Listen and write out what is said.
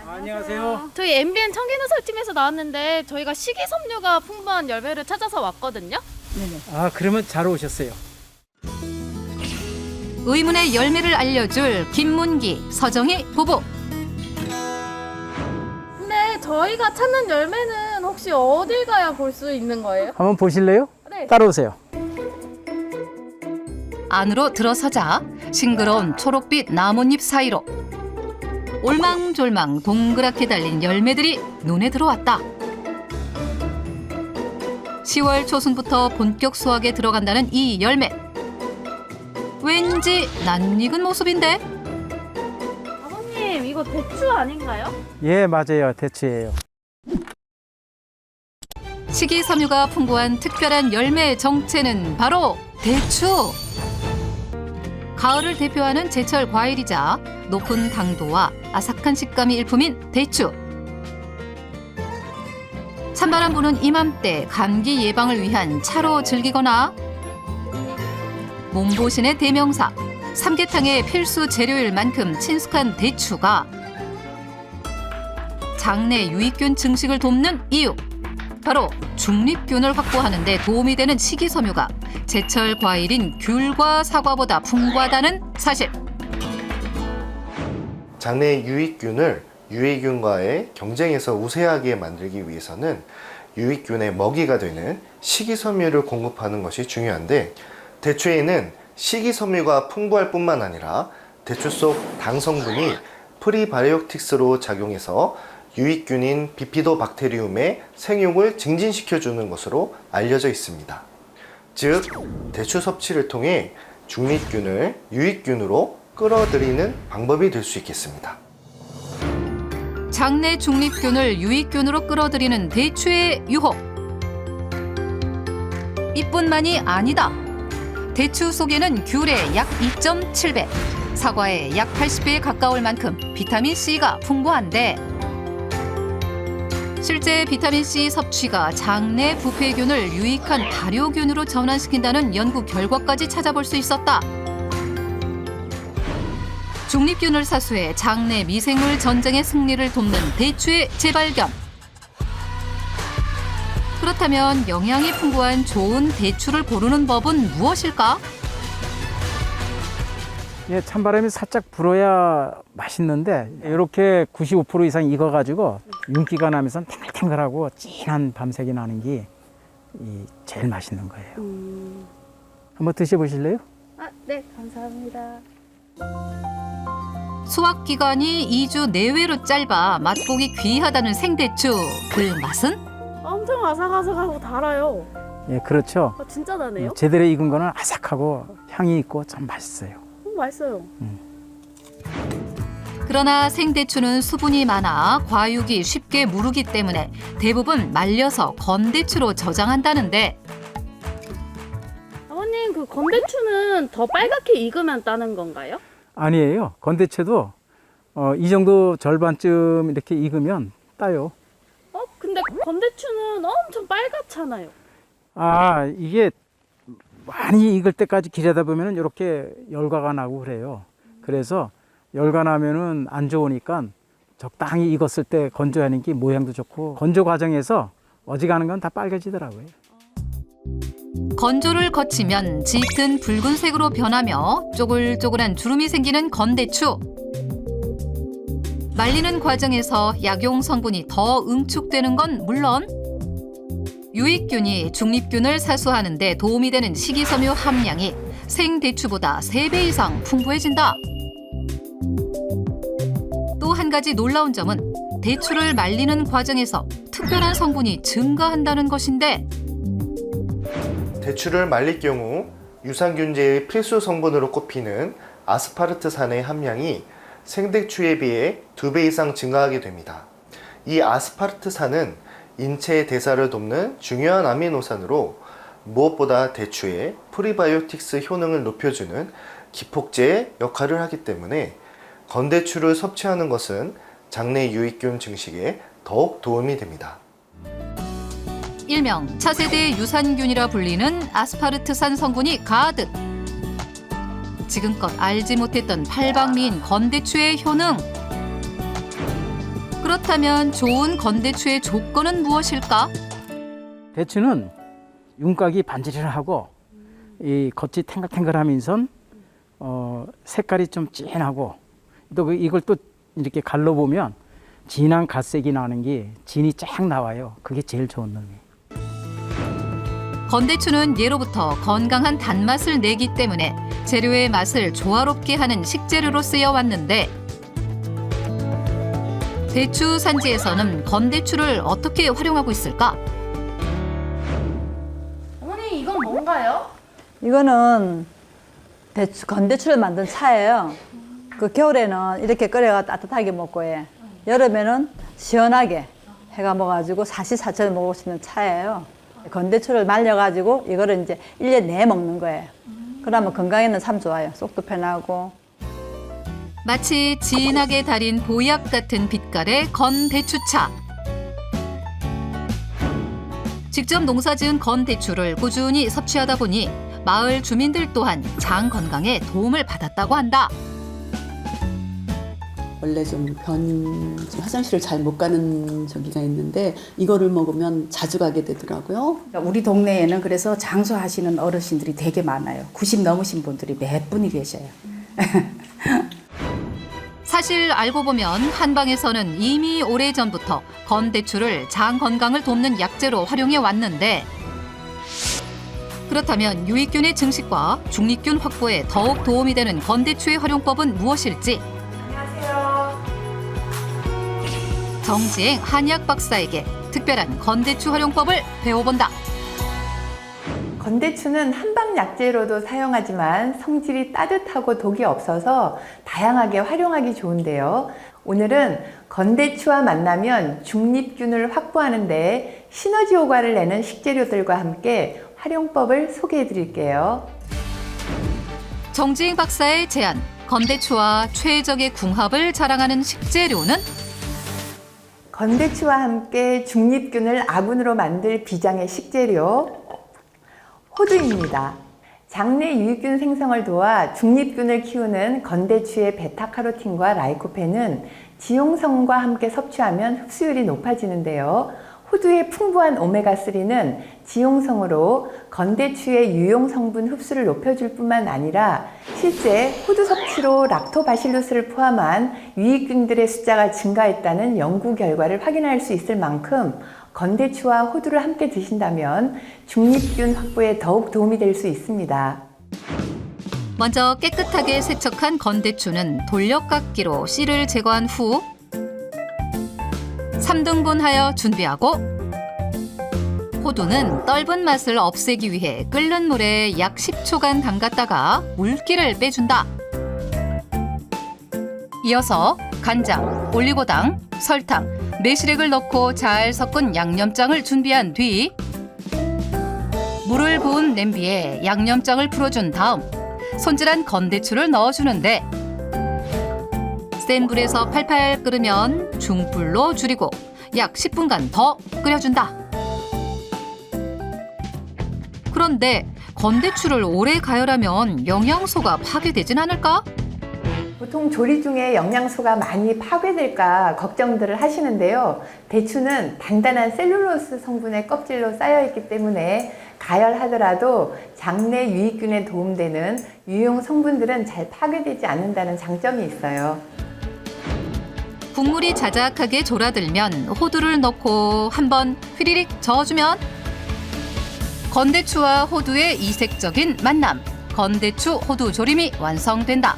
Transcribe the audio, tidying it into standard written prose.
안녕하세요. 저희 MBN 청기누설팀에서 나왔는데 저희가 식이섬유가 풍부한 열매를 찾아서 왔거든요. 아, 그러면 잘 오셨어요. 의문의 열매를 알려줄 김문기, 서정희 부부. 근데 저희가 찾는 열매는 혹시 어딜 가야 볼 수 있는 거예요? 한번 보실래요? 네. 따라오세요. 안으로 들어서자 싱그러운 초록빛 나뭇잎 사이로 올망졸망 동그랗게 달린 열매들이 눈에 들어왔다. 10월 초순부터 본격 수확에 들어간다는 이 열매. 왠지 낯익은 모습인데? 아버님 이거 대추 아닌가요? 예, 맞아요. 대추예요. 식이섬유가 풍부한 특별한 열매의 정체는 바로 대추. 가을을 대표하는 제철 과일이자 높은 당도와 아삭한 식감이 일품인 대추. 찬바람 부는 이맘때 감기 예방을 위한 차로 즐기거나 몸보신의 대명사 삼계탕의 필수 재료일 만큼 친숙한 대추가 장내 유익균 증식을 돕는 이유. 바로 중립균을 확보하는 데 도움이 되는 식이섬유가 제철 과일인 귤과 사과보다 풍부하다는 사실. 장내 유익균을 유해균과의 경쟁에서 우세하게 만들기 위해서는 유익균의 먹이가 되는 식이섬유를 공급하는 것이 중요한데, 대추에는 식이섬유가 풍부할 뿐만 아니라 대추 속 당 성분이 프리바이오틱스로 작용해서 유익균인 비피도박테리움의 생육을 증진시켜주는 것으로 알려져 있습니다. 즉, 대추 섭취를 통해 중립균을 유익균으로 끌어들이는 방법이 될 수 있겠습니다. 장내 중립균을 유익균으로 끌어들이는 대추의 유혹. 이뿐만이 아니다. 대추 속에는 귤의 약 2.7배, 사과의 약 80배에 가까울 만큼 비타민C가 풍부한데, 실제 비타민C 섭취가 장내 부패균을 유익한 발효균으로 전환시킨다는 연구 결과까지 찾아볼 수 있었다. 중립균을 사수해 장내 미생물 전쟁의 승리를 돕는 대추의 재발견. 그렇다면 영양이 풍부한 좋은 대추를 고르는 법은 무엇일까? 예, 찬바람이 살짝 불어야 맛있는데 이렇게 95% 이상 익어가지고 윤기가 나면서 탱글탱글하고 진한 밤색이 나는 게 제일 맛있는 거예요. 한번 드셔보실래요? 아, 네, 감사합니다. 수확 기간이 2주 내외로 짧아 맛보기 귀하다는 생대추. 그 맛은? 엄청 아삭아삭하고 달아요. 예, 그렇죠. 진짜 다네요. 제대로 익은 거는 아삭하고 향이 있고 참 맛있어요. 맛있어요. 그러나 생대추는 수분이 많아 과육이 쉽게 무르기 때문에 대부분 말려서 건대추로 저장한다는데, 아버님 그 건대추는 더 빨갛게 익으면 따는 건가요? 아니에요. 건대추도 이 정도 절반쯤 이렇게 익으면 따요. 근데 건대추는 엄청 빨갛잖아요. 아, 이게 많이 익을 때까지 기다리다 보면 이렇게 열과가 나고 그래요. 그래서 열과 나면은 안 좋으니까 적당히 익었을 때 건조하는 게 모양도 좋고, 건조 과정에서 어지간한 건 다 빨개지더라고요. 건조를 거치면 짙은 붉은색으로 변하며 쪼글쪼글한 주름이 생기는 건대추. 말리는 과정에서 약용 성분이 더 응축되는 건 물론 유익균이 중립균을 사수하는 데 도움이 되는 식이섬유 함량이 생대추보다 3배 이상 풍부해진다. 또 한 가지 놀라운 점은 대추를 말리는 과정에서 특별한 성분이 증가한다는 것인데, 대추를 말릴 경우 유산균제의 필수 성분으로 꼽히는 아스파르트산의 함량이 생대추에 비해 2배 이상 증가하게 됩니다. 이 아스파르트산은 인체 대사를 돕는 중요한 아미노산으로 무엇보다 대추의 프리바이오틱스 효능을 높여주는 기폭제 역할을 하기 때문에 건대추를 섭취하는 것은 장내 유익균 증식에 더욱 도움이 됩니다. 일명 차세대 유산균이라 불리는 아스파르트산 성분이 가득. 지금껏 알지 못했던 팔방미인 건대추의 효능. 그렇다면 좋은 건대추의 조건은 무엇일까? 대추는 윤곽이 반지름하고 이 겉이 탱글탱글하면서 색깔이 좀 진하고 또 이걸 또 이렇게 갈라보면 진한 갈색이 나는 게 진이 쫙 나와요. 그게 제일 좋은 놈이에요. 건대추는 예로부터 건강한 단맛을 내기 때문에 재료의 맛을 조화롭게 하는 식재료로 쓰여왔는데 대추 산지에서는 건대추를 어떻게 활용하고 있을까? 어머니 이건 뭔가요? 이거는 건대추를 만든 차예요. 그 겨울에는 이렇게 끓여가 따뜻하게 먹고 해. 여름에는 시원하게 해가 먹어가지고 사시사철 먹을 수 있는 차예요. 건대추를 말려가지고 이거를 이제 1년 내에 먹는 거예요. 그러면 건강에는 참 좋아요. 속도 편하고. 마치 진하게 달인 보약 같은 빛깔의 건대추차. 직접 농사지은 건대추를 꾸준히 섭취하다 보니 마을 주민들 또한 장 건강에 도움을 받았다고 한다. 원래 좀 화장실을 잘 못 가는 저기가 있는데 이거를 먹으면 자주 가게 되더라고요. 우리 동네에는 그래서 장수하시는 어르신들이 되게 많아요. 90 넘으신 분들이 몇 분이 계셔요. 사실 알고 보면 한방에서는 이미 오래전부터 건대추를 장 건강을 돕는 약재로 활용해 왔는데 그렇다면 유익균의 증식과 중립균 확보에 더욱 도움이 되는 건대추의 활용법은 무엇일지 정지행 한의학 박사에게 특별한 건대추 활용법을 배워본다. 건대추는 한방 약재로도 사용하지만 성질이 따뜻하고 독이 없어서 다양하게 활용하기 좋은데요. 오늘은 건대추와 만나면 중립균을 확보하는 데 시너지 효과를 내는 식재료들과 함께 활용법을 소개해 드릴게요. 정지행 박사의 제안, 건대추와 최적의 궁합을 자랑하는 식재료는 건대추와 함께 중립균을 아군으로 만들 비장의 식재료 호두입니다. 장내 유익균 생성을 도와 중립균을 키우는 건대추의 베타카로틴과 라이코펜은 지용성과 함께 섭취하면 흡수율이 높아지는데요. 호두의 풍부한 오메가3는 지용성으로 건대추의 유용 성분 흡수를 높여줄 뿐만 아니라 실제 호두 섭취로 락토바실루스를 포함한 유익균들의 숫자가 증가했다는 연구 결과를 확인할 수 있을 만큼 건대추와 호두를 함께 드신다면 중립균 확보에 더욱 도움이 될 수 있습니다. 먼저 깨끗하게 세척한 건대추는 돌려깎기로 씨를 제거한 후 3등분하여 준비하고 호두는 떫은 맛을 없애기 위해 끓는 물에 약 10초간 담갔다가 물기를 빼준다. 이어서 간장, 올리고당, 설탕, 매실액을 넣고 잘 섞은 양념장을 준비한 뒤 물을 부은 냄비에 양념장을 풀어준 다음 손질한 건대추를 넣어주는데 센 불에서 팔팔 끓으면 중불로 줄이고 약 10분간 더 끓여준다. 그런데 건대추를 오래 가열하면 영양소가 파괴되진 않을까? 보통 조리 중에 영양소가 많이 파괴될까 걱정들을 하시는데요. 대추는 단단한 셀룰로스 성분의 껍질로 쌓여있기 때문에 가열하더라도 장내 유익균에 도움되는 유용 성분들은 잘 파괴되지 않는다는 장점이 있어요. 국물이 자작하게 졸아들면 호두를 넣고 한번 휘리릭 저어주면 건대추와 호두의 이색적인 만남, 건대추 호두 조림이 완성된다.